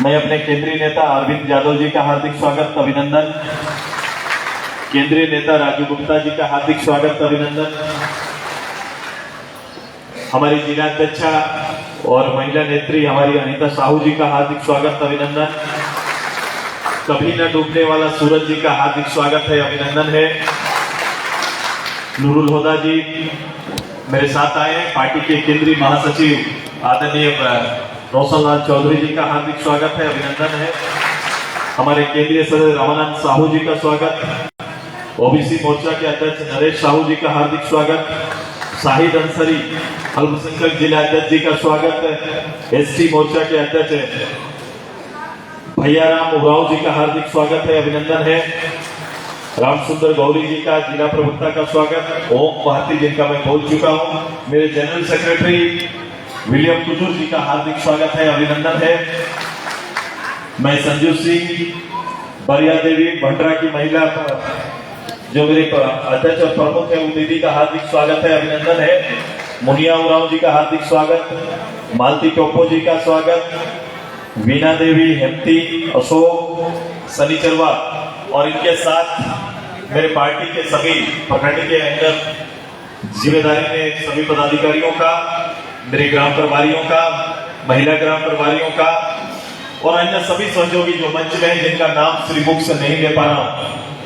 मैं अपने केंद्रीय नेता अरविंद यादव जी का हार्दिक स्वागत अभिनंदन, केंद्रीय नेता राजू गुप्ता जी का हार्दिक स्वागत अभिनंदन, हमारी जिलाध्यक्षा और महिला नेत्री हमारी अनीता साहू जी का हार्दिक स्वागत अभिनंदन, कभी न डूबने वाला सूरज जी का हार्दिक स्वागत है अभिनंदन है। नूरुल हुदा जी मेरे साथ आए हैं, पार्टी के केंद्रीय महासचिव आदरणीय रोशन लाल चौधरी जी का हार्दिक स्वागत है अभिनंदन है। हमारे केंद्रीय सदस्य रामानंद साहू जी का स्वागत, ओबीसी मोर्चा के अध्यक्ष नरेश साहू जी का हार्दिक स्वागत, शाहिद अंसरी अल्पसंख्यक जिला अध्यक्ष जी का स्वागत, एसटी मोर्चा के अध्यक्ष भैयाराम उराव जी का हार्दिक स्वागत है अभिनंदन है। रामसुंदर गौरी जी का जिला प्रवक्ता का स्वागत, ओम भारती जिनका मैं बोल चुका हूं, मेरे जनरल सेक्रेटरी विलियम कुजूर जी का हार्दिक स्वागत है अभिनंदन है। मैं संजू सिंह बरिया देवी भंडरा की महिला जो मेरे अध्यक्ष और प्रमुख है उन दीदी का हार्दिक स्वागत है अभिनंदन है। मुनिया उराव जी का हार्दिक स्वागत, मालती टोपो जी का स्वागत, वीना देवी, हेमती, अशोक, सनीचरवा और इनके साथ मेरे पार्टी के सभी प्रखंड के अंदर जिम्मेदारी में सभी पदाधिकारियों का, मेरे ग्राम प्रभारियों का, महिला ग्राम प्रभारियों का और अन्य सभी सहयोगी जो मंच में हैं जिनका नाम श्री मुख से नहीं ले पा रहा हूं,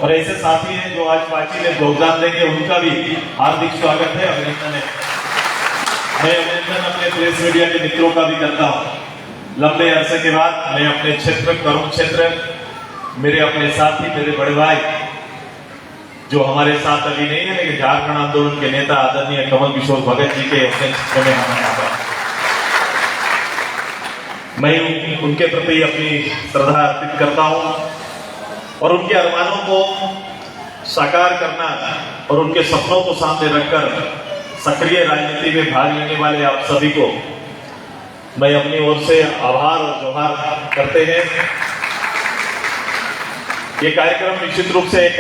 और ऐसे साथी हैं जो आज पार्टी में योगदान देंगे उनका भी हार्दिक स्वागत है अभिनंदन है। मैं अभिनंदन अपने प्रेस मीडिया के मित्रों का भी करता हूं। लंबे अरसे के बाद मैं अपने क्षेत्र करुण क्षेत्र मेरे अपने साथी मेरे बड़े भाई जो हमारे साथ अभी नहीं है लेकिन झारखंड आंदोलन के नेता आदरणीय कमल किशोर भगत जी के अपने क्षेत्र में हमारे आता मैं उनके प्रति अपनी श्रद्धा अर्पित करता हूं और उनके अरमानों को साकार करना और उनके सपनों को सामने रखकर सक्रिय राजनीति में भाग लेने वाले आप सभी को मैं अपनी ओर से आभार और जोहार करते हैं। ये कार्यक्रम निश्चित रूप से एक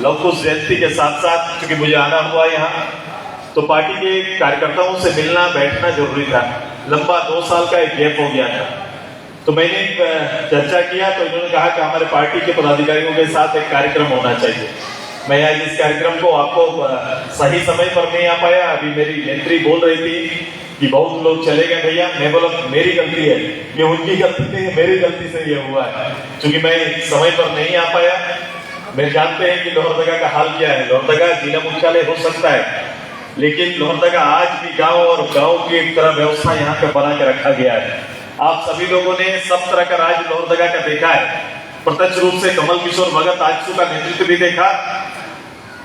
लव कुश जयंती के साथ साथ क्योंकि मुझे आना हुआ यहाँ तो पार्टी के कार्यकर्ताओं से मिलना बैठना जरूरी था। लंबा 2 साल का एक गैप हो गया था तो मैंने चर्चा किया तो इन्होंने कहा कि हमारे पार्टी के पदाधिकारियों के साथ एक कार्यक्रम होना चाहिए। मैं आज इस कार्यक्रम को आपको सही समय पर नहीं आ पाया। अभी मेरी नेत्री बोल रही थी कि बहुत लोग चले गए भैया, मैं बोला मेरी गलती है, ये उनकी गलती नहीं है, मेरी गलती से ये हुआ है क्योंकि मैं समय पर नहीं आ पाया। मैं जानते हैं कि लोहरदगा का हाल क्या है। लोहरदगा जिला मुख्यालय हो सकता है लेकिन लोहरदगा आज भी गांव और गांव की एक तरह व्यवस्था यहाँ पे बना के रखा गया है। आप सभी लोगों ने सब तरह का राज लोहरदगा का देखा है, प्रत्यक्ष रूप से कमल किशोर भगत आजसू का नेतृत्व भी देखा,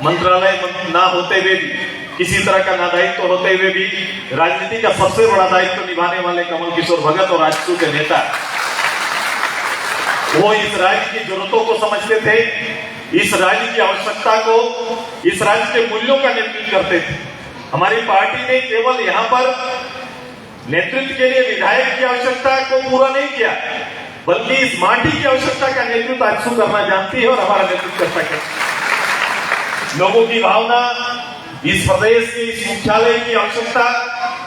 मंत्रालय ना होते हुए भी किसी तरह का ना दायित्व होते हुए भी राजनीति का सबसे बड़ा दायित्व निभाने वाले कमल किशोर भगत और आजसू के नेता वो इस राज्य की जरूरतों को समझते थे, इस राज्य की आवश्यकता को, इस राज्य के मूल्यों का नेतृत्व करते थे। हमारी पार्टी ने केवल यहाँ पर नेतृत्व के लिए विधायक की आवश्यकता को पूरा नहीं किया बल्कि इस माटी की आवश्यकता का नेतृत्व आजसू करना जानती है और हमारा नेतृत्व करता है। लोगों की भावना, इस प्रदेश की इस मुख्यालय की आवश्यकता,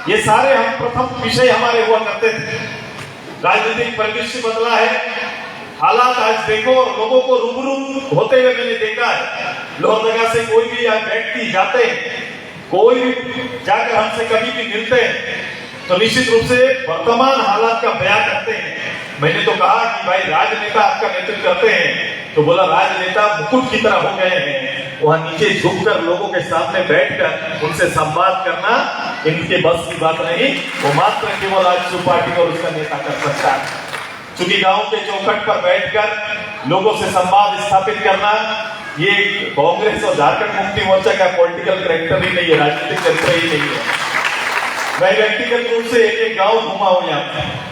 ये सारे हम प्रथम विषय हमारे हुआ करते थे। राजनीतिक परिदृश्य बदला है, हालात आज देखो और लोगों को रूबरू होते हुए मैंने देखा है। लोहरदगा से कोई भी व्यक्ति जाते हैं, कोई जाकर हमसे कभी भी मिलते हैं तो निश्चित रूप से वर्तमान हालात का बयान करते हैं। मैंने तो कहा कि भाई राजनेता आपका नेतृत्व करते हैं तो बोला राजनेता मुकुट की तरह हो गए हैं, वहां नीचे झुककर लोगों के सामने बैठकर उनसे संवाद करना इनके बस की बात नहीं, वो मात्र केवल आजसू पार्टी और उसका नेता कर सकता है। क्योंकि गांव के चौखट पर बैठकर लोगों से संवाद स्थापित करना ये कांग्रेस और झारखंड मुक्ति मोर्चा का पॉलिटिकल कैरेक्टर ही नहीं है, राजनीतिक चरित्र ही नहीं है। मैं व्यक्तिगत रूप से एक एक गांव घूमा हूं, यहाँ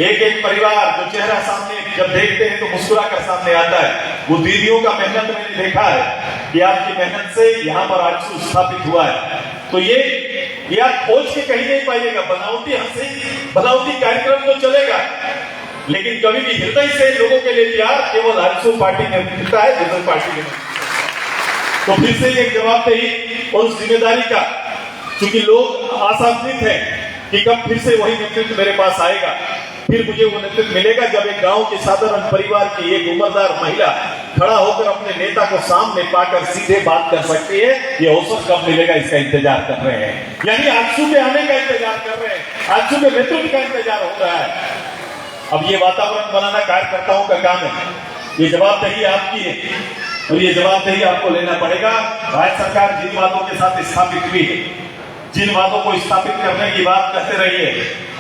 एक एक परिवार जो चेहरा सामने जब देखते हैं तो मुस्कुरा कर सामने आता है। वो दीदियों का मेहनत मैंने देखा है कि आपकी मेहनत से यहाँ पर आजसू स्थापित हुआ है। तो ये आप खोज के कहीं नहीं पाइएगा, बनावटी हंसी बनावटी कार्यक्रम तो चलेगा लेकिन कभी भी हृदय से लोगों के लिए प्यार केवल आजसू पार्टी ने मिलता है, दूसरी पार्टी ने। तो फिर से एक जवाबदेही और उस जिम्मेदारी का, क्योंकि लोग आशान्वित हैं कि कब फिर से वही नेतृत्व मेरे पास आएगा। फिर मुझे वो नेतृत्व मिलेगा जब एक गांव के साधारण परिवार की एक उम्रदार महिला खड़ा होकर अपने नेता को सामने पाकर सीधे बात कर सकती है। ये अवसर कब मिलेगा इसका इंतजार कर रहे हैं, यानी आजसू के आने का इंतजार कर रहे हैं, आजसू के नेतृत्व का इंतजार हो रहा है। अब ये वातावरण बनाना कार्यकर्ताओं का काम है, ये जवाबदेही आपकी है और ये जवाबदेही आपको लेना पड़ेगा। राज्य सरकार जिन बातों के साथ स्थापित हुई है, जिन बातों को स्थापित करने की बात करते रही है,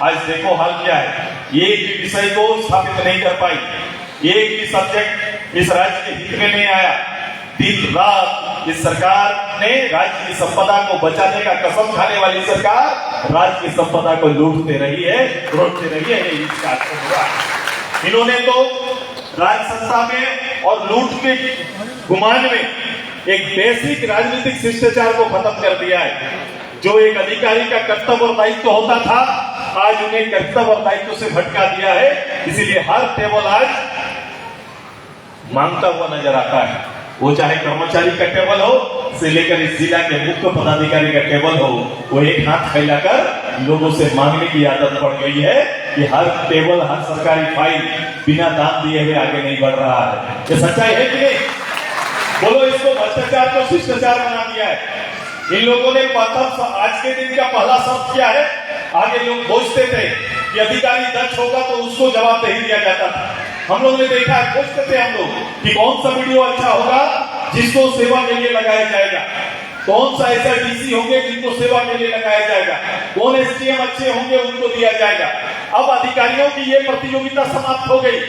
आज देखो हाल क्या है। एक भी विषय को स्थापित नहीं कर पाई, एक भी सब्जेक्ट इस राज्य के हित में नहीं आया। दिन रात इस सरकार ने राज्य की संपदा को बचाने का कसम खाने वाली सरकार राज्य की संपदा को लूटते रही है, रोकते रही है। ये इसका हुआ, इन्होंने तो राज्य संस्था में और लूट के गुमान में एक बेसिक राजनीतिक शिष्टाचार को खत्म कर दिया है। जो एक अधिकारी का कर्तव्य और दायित्व होता था, आज उन्हें कर्तव्य और दायित्व से भटका दिया है। इसीलिए हर टेबल आज मांगता हुआ नजर आता है, वो चाहे कर्मचारी का टेबल हो से लेकर इस जिला के मुख्य पदाधिकारी का टेबल हो, वो एक हाथ फैलाकर लोगों से मांगने की आदत पड़ गई है कि हर टेबल, हर सरकारी फाइल बिना दाम दिए हुए आगे नहीं बढ़ रहा है। ये सच्चाई है कि नहीं? बोलो, इसको भ्रष्टाचार को शिष्टाचार बना दिया है इन लोगों ने। आज के दिन का पहला शब्द क्या है? आगे लोग खोजते थे कि अधिकारी दक्ष होगा तो उसको जवाबदेही दिया जाता था। हम लोग ने देखा है, खोजते थे हम लोग कि कौन सा वीडियो अच्छा होगा जिसको सेवा के लिए लगाया जाएगा, कौन सा ऐसा डीसी होंगे जिनको सेवा के लिए लगाया जाएगा, कौन एसडीएम अच्छे होंगे उनको दिया जाएगा। अब अधिकारियों की ये प्रतियोगिता समाप्त हो गई,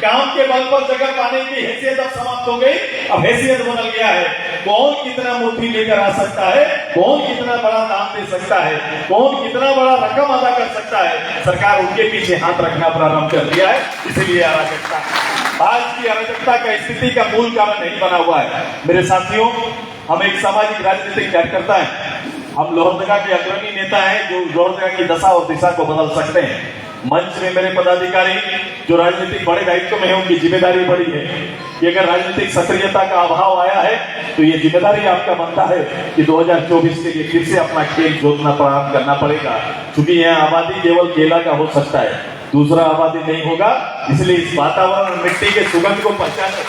काम के बल पर जगह पाने की हैसियत अब समाप्त हो गई। अब हैसियत बदल गया है, कौन कितना मुट्ठी लेकर आ सकता है, कौन कितना बड़ा दाम दे सकता है, कौन कितना बड़ा रकम अदा कर सकता है, सरकार उनके पीछे हाथ रखना प्रारंभ कर दिया है। इसीलिए अराजकता, आज की अराजकता का स्थिति का मूल कारण नहीं बना हुआ है। मेरे साथियों, हम एक सामाजिक राजनीतिक कार्यकर्ता हैं, हम लोहरदगा के अग्रणी नेता हैं जो लोहरदगा की दशा और दिशा को बदल सकते हैं। मंच में मेरे पदाधिकारी जो राजनीतिक बड़े दायित्व में है, उनकी जिम्मेदारी बड़ी है कि अगर राजनीतिक सक्रियता का अभाव आया है तो ये जिम्मेदारी आपका बनता है कि 2024 के लिए फिर से अपना खेल जोतना प्रारंभ करना पड़ेगा। क्योंकि यहाँ आबादी केवल केला का हो सकता है, दूसरा आबादी नहीं होगा। इसलिए इस वातावरण, मिट्टी के सुगंध को पहचानो,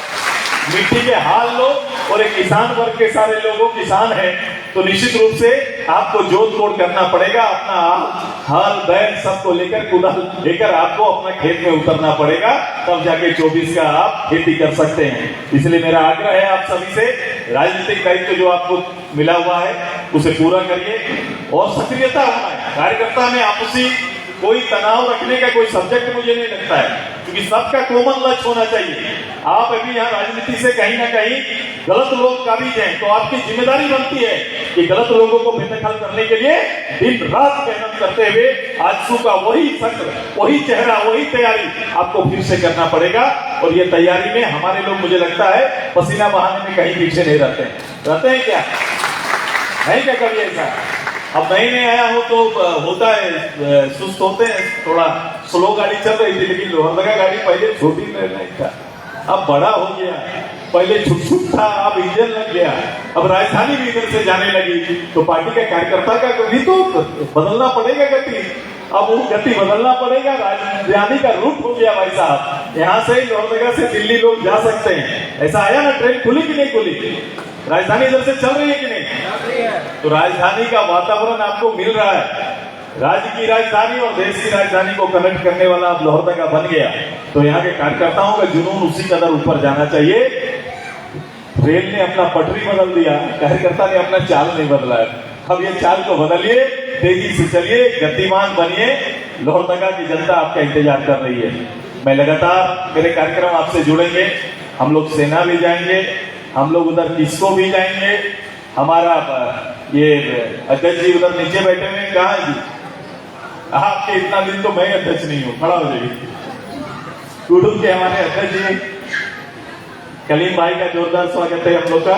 मिट्टी के हाल लो, और एक किसान वर्ग के सारे लोगों किसान हैं तो निश्चित रूप से आपको जोत तोड़ करना पड़ेगा। अपना हाल बैल सबको लेकर, कुदाल लेकर आपको अपना खेत में उतरना पड़ेगा, तब जाके 24 का आप खेती कर सकते हैं। इसलिए मेरा आग्रह है आप सभी से, राजनीतिक दायित्व जो आपको मिला हुआ है उसे पूरा करिए और सक्रियता होना है। कार्यकर्ता में आपसी कोई तनाव रखने का कोई सब्जेक्ट मुझे नहीं लगता है, क्योंकि सबका कॉमन लक्ष्य होना चाहिए। आप अभी यहाँ राजनीति से कहीं ना कहीं गलत लोग काबिज हैं, तो आपकी जिम्मेदारी बनती है कि गलत लोगों को बेदखल करने के लिए दिन रात मेहनत करते हुए आजसू का वही शक्ल, वही चेहरा, वही तैयारी आपको फिर से करना पड़ेगा। और ये तैयारी में हमारे लोग, मुझे लगता है, पसीना बहाने में कहीं पीछे नहीं रहते हैं क्या? नहीं क्या कभी ऐसा? अब नए नए आया हो तो होता है, सुस्त होते हैं, थोड़ा स्लो गाड़ी चल रही थी, लेकिन लोहरदगा गाड़ी पहले छोटी नहीं था, अब बड़ा हो गया। पहले छुट था, अब इंजन लग गया, अब राजधानी भी इधर से जाने लगी। तो पार्टी के कार्यकर्ता का भी तो बदलना पड़ेगा गति, अब वो गति बदलना पड़ेगा। राजधानी का रूट हो गया भाई साहब, यहाँ से लोहरदगा से दिल्ली लोग जा सकते हैं। ऐसा आया ना, ट्रेन खुली कि नहीं खुली? राजधानी इधर से चल रही है कि नहीं? तो राजधानी का वातावरण आपको मिल रहा है। राज्य की राजधानी और देश की राजधानी को कनेक्ट करने वाला अब लोहरदगा बन गया। तो यहाँ के कार्यकर्ताओं का जुनून उसी कदर ऊपर जाना चाहिए। रेल ने अपना पटरी बदल दिया, कार्यकर्ता ने अपना चाल नहीं बदला है। अब ये चाल को बदलिए, तेजी से चलिए, गतिमान बनिए। लोहरदगा की जनता आपका इंतजार कर रही है। मैं लगातार, मेरे कार्यक्रम आपसे जुड़ेंगे। हम लोग सेना भी जाएंगे, हम लोग उधर किसको भी जाएंगे। हमारा ये अध्यक्ष जी उधर नीचे बैठे हुए हैं, कहाँ है जी? आपके इतना दिन तो मैं अध्यक्ष नहीं हूँ, खड़ा हो जाइए। कुटुंब के हमारे अध्यक्ष जी कलीम भाई का जोरदार स्वागत है हम लोग का।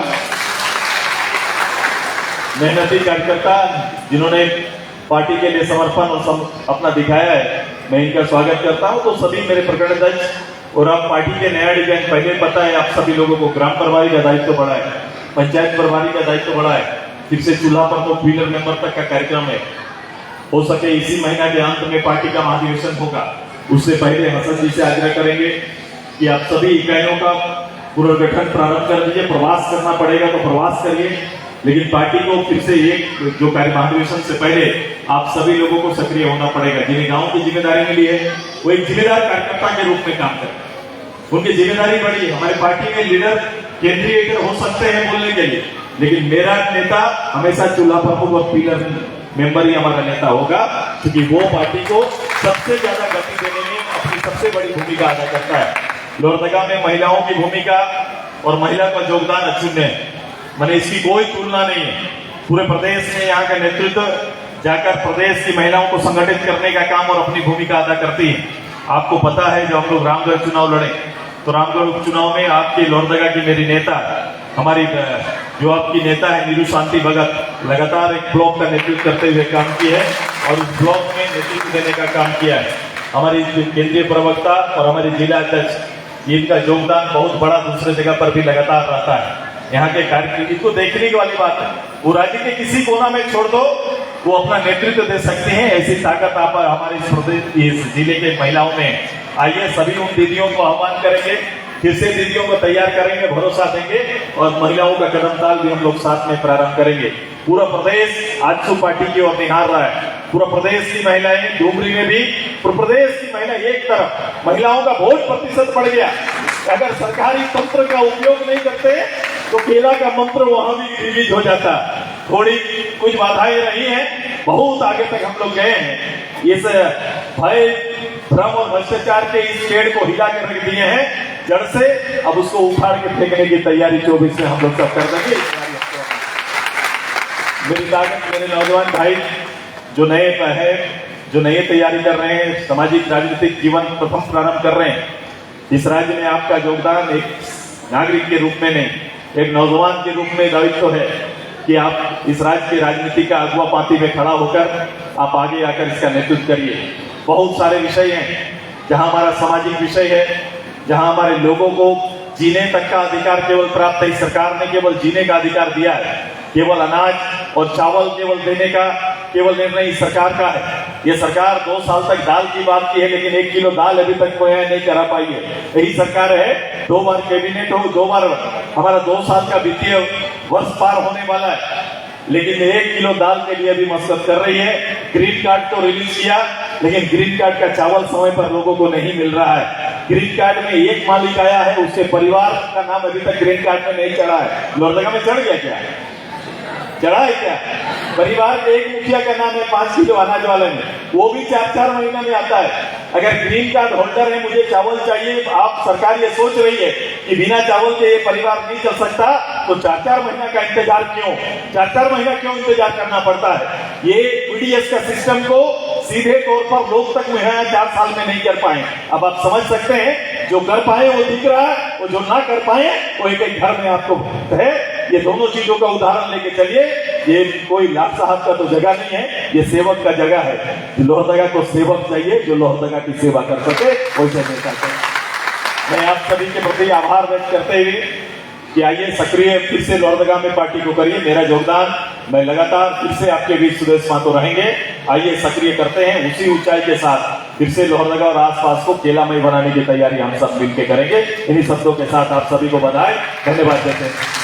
मेहनती कार्यकर्ता जिन्होंने पार्टी के लिए समर्पण और अपना दिखाया है, मैं इनका स्वागत करता हूं। तो सभी मेरे प्रकरण अध्यक्ष और आप पार्टी के नया डिजाइन, पहले पता है आप सभी लोगों को, ग्राम प्रभारी का दायित्व बढ़ा है, पंचायत प्रभारी का दायित्व बढ़ा है, फिर से चूल्हा पर तो व्हीलर मेंबर तक का कार्यक्रम है। हो सके इसी महीना के अंत में पार्टी का महाधिवेशन होगा। उससे पहले हसन जी से आग्रह करेंगे कि आप सभी इकाइयों का पुनर्गठन प्रारंभ कर दीजिए। प्रवास करना पड़ेगा तो प्रवास करिए, लेकिन पार्टी को फिर से एक जो कार्य महाधिवेशन से पहले आप सभी लोगों को सक्रिय होना पड़ेगा। जिन्हें गांव की जिम्मेदारी मिली है वो एक जिम्मेदार कार्यकर्ता के रूप में काम करें। उनकी जिम्मेदारी बड़ी है। हमारी पार्टी में लीडर केंद्रीय लीडर हो सकते हैं बोलने के लिए, लेकिन मेरा नेता हमेशा चूल्हा प्रमुख और पिलर मेंबर ही हमारा नेता होगा, क्योंकि वो पार्टी को सबसे ज्यादा गति देने में अपनी सबसे बड़ी भूमिका अदा करता है। लोहरदगा में महिलाओं की भूमिका और महिला का योगदान अक्षुण्य है, मैंने इसकी कोई तुलना नहीं है। पूरे प्रदेश में यहाँ का नेतृत्व जाकर प्रदेश की महिलाओं को संगठित करने का काम और अपनी भूमिका अदा करती है। आपको पता है जब हम लोग रामगढ़ चुनाव लड़े तो रामगढ़ उपचुनाव में आपकी लोहरदगा की मेरी नेता, हमारी जो आपकी नेता है नीरू शांति भगत, लगातार एक ब्लॉक का नेतृत्व करते हुए काम किया है और उस ब्लॉक में नेतृत्व देने का काम किया है। हमारी केंद्रीय प्रवक्ता और हमारे जिला अध्यक्ष, इनका योगदान बहुत बड़ा दूसरे जगह पर भी लगातार रहता है। यहाँ के कार्यक्रम को देखने की वाली बात है। वो राज्य के किसी कोना में छोड़ दो, वो अपना नेतृत्व दे सकते हैं। ऐसी ताकत आप हमारे इस जिले के महिलाओं में। आइए सभी उन दीदियों को आह्वान करेंगे, फिर से दीदियों को तैयार करेंगे, भरोसा देंगे और महिलाओं का कदम ताल भी हम लोग साथ में प्रारंभ करेंगे। पूरा प्रदेश आजसू पार्टी की ओर निहार रहा है। पूरा प्रदेश की महिलाएं, डुमरी में भी पूरे प्रदेश की महिला एक तरफ, महिलाओं का बहुत प्रतिशत बढ़ गया। अगर सरकारी तंत्र का उपयोग नहीं करते तो केला का मंत्र वहां भी रिलीज हो जाता। थोड़ी कुछ बाधाएं रही हैं, बहुत आगे तक हम लोग गए हैं। इस भय, भ्रम और भ्रष्टाचार के इस पेड़ को हिला के रख दिए हैं जड़ से। अब उसको उखाड़ के फेंकने की तैयारी 24 में हम लोग सब कर देंगे। मेरी ताकत मेरे नौजवान भाई जो नए है, जो नए तैयारी कर रहे हैं, सामाजिक राजनीतिक जीवन प्रथम प्रारंभ कर रहे हैं, इस राज्य में आपका योगदान एक नागरिक के रूप में नहीं, एक नौजवान के रूप में दायित्व है कि आप इस राज्य की राजनीति का अगुवा पांति में खड़ा होकर आप आगे आकर इसका नेतृत्व करिए। बहुत सारे विषय हैं जहां हमारा सामाजिक विषय है, जहां हमारे लोगों को जीने तक का अधिकार केवल प्राप्त है। सरकार ने केवल जीने का अधिकार दिया है, केवल अनाज और चावल केवल देने का केवल निर्णय सरकार का है। ये सरकार 2 साल तक दाल की बात की है, लेकिन 1 किलो दाल अभी तक कोई नहीं करा पाई है। यही सरकार है, 2 बार कैबिनेट हो, 2 बार हमारा 2 साल का वित्तीय वर्ष पार होने वाला है, लेकिन 1 किलो दाल के लिए भी मशक्कत कर रही है। ग्रीन कार्ड तो रिलीज किया, लेकिन ग्रीन कार्ड का चावल समय पर लोगों को नहीं मिल रहा है। ग्रीन कार्ड में एक मालिक आया है, उसके परिवार का नाम अभी तक ग्रीन कार्ड में नहीं चढ़ा है। लोहरदगा में चढ़ गया क्या? चढ़ा है क्या? परिवार के एक मुखिया का नाम है 5 किलो अनाज वाले में, वो भी 4-4 महीना में आता है। अगर ग्रीन कार्ड होल्डर है, मुझे चावल चाहिए, आप सरकार ये सोच रही है कि बिना चावल के ये परिवार नहीं चल सकता, तो 4-4 महीना का इंतजार क्यों? 4-4 महीना क्यों इंतजार करना पड़ता है? ये पीडीएस का सिस्टम को सीधे तौर पर लोग तक मुहैया 4 साल में नहीं कर पाए। अब आप समझ सकते हैं, जो कर पाए वो दिख रहा है, वो जो ना कर पाए वो एक घर में आपको है। ये दोनों चीजों का उदाहरण लेके चलिए। ये कोई लाट साहब का तो जगह नहीं है, ये सेवक का जगह है। लोहरदगा को सेवक चाहिए जो लोहरदगा की सेवा कर सके, वैसे नेता चाहिए। मैं आप सभी के प्रति आभार व्यक्त करते हुए कि आइए सक्रिय फिर से लोहरदगा में पार्टी को करिए। मेरा योगदान, मैं लगातार फिर से आपके बीच सुदेश महतो रहेंगे। आइए सक्रिय करते हैं, उसी ऊंचाई के साथ फिर से लोहरदगा और आसपास को केलामय बनाने की तैयारी हम सब मिलकर करेंगे। इन्हीं शब्दों के साथ आप सभी को बधाई, धन्यवाद देते हैं।